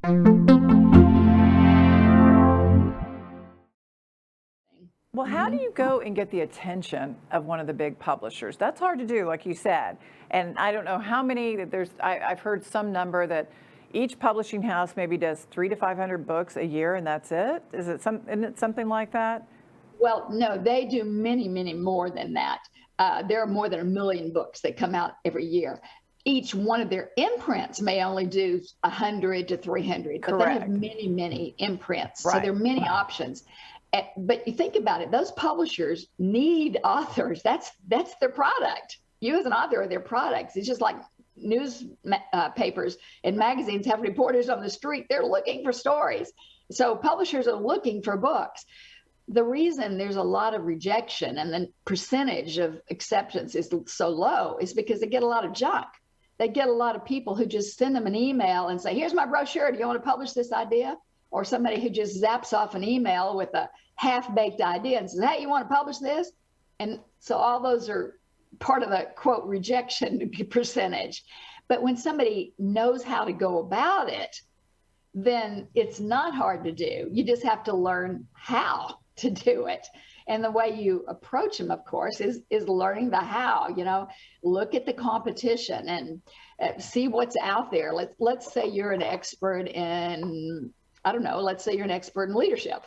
Well, how do you go and get the attention of one of the big publishers? That's hard to do, like you said. And I don't know how many that I've heard some number that each publishing house maybe does 300 to 500 books a year, and that's it. Isn't it something like that? Well, no, they do many, many more than that. There are more than 1 million books that come out every year. Each one of their imprints may only do 100 to 300, but they have many, many imprints. Right. So there are many options. But you think about it, those publishers need authors. That's their product. You as an author are their products. It's just like papers and magazines have reporters on the street. They're looking for stories. So publishers are looking for books. The reason there's a lot of rejection and the percentage of acceptance is so low is because they get a lot of junk. They get a lot of people who just send them an email and say, here's my brochure. Do you want to publish this idea? Or somebody who just zaps off an email with a half-baked idea and says, hey, you want to publish this? And so all those are part of the, quote, rejection percentage. But when somebody knows how to go about it, then it's not hard to do. You just have to learn how to do it. And the way you approach them, of course, is learning the how. Look at the competition and see what's out there. Let's say you're an expert in, let's say you're an expert in leadership.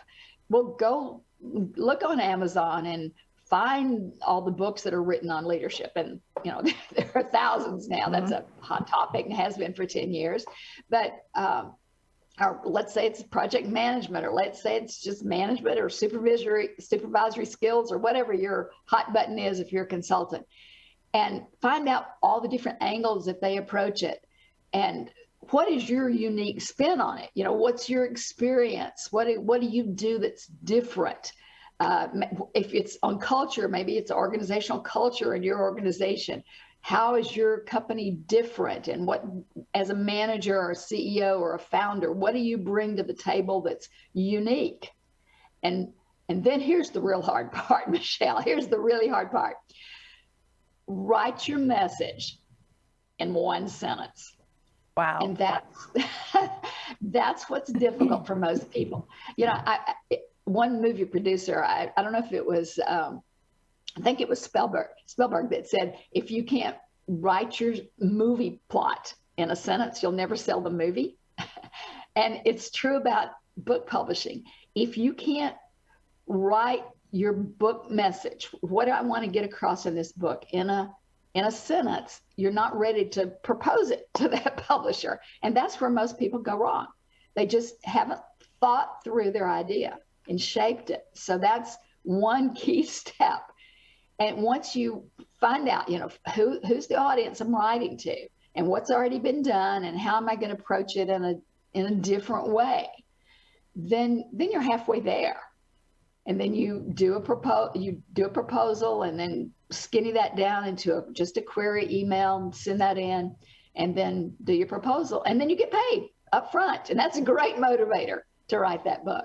Well, go look on Amazon and find all the books that are written on leadership. And, there are thousands now. Mm-hmm. That's a hot topic and has been for 10 years. But or let's say it's project management, or let's say it's just management or supervisory skills, or whatever your hot button is if you're a consultant. And find out all the different angles that they approach it. And what is your unique spin on it? What's your experience? What do you do that's different? If it's on culture, maybe it's organizational culture in your organization. How is your company different? And what, as a manager or a CEO or a founder, what do you bring to the table that's unique? And then here's the real hard part, Michelle. Here's the really hard part. Write your message in one sentence. Wow. And that's what's difficult for most people. One movie producer, I don't know if it was, I think it was Spielberg that said, if you can't write your movie plot in a sentence, you'll never sell the movie. And it's true about book publishing. If you can't write your book message, what do I want to get across in this book in a sentence, you're not ready to propose it to that publisher. And that's where most people go wrong. They just haven't thought through their idea and shaped it. So that's one key step. And once you find out, who's the audience I'm writing to and what's already been done and how am I going to approach it in a different way, then you're halfway there. And then you do a proposal and then skinny that down into just a query email and send that in, and then do your proposal. And then you get paid up front. And that's a great motivator to write that book.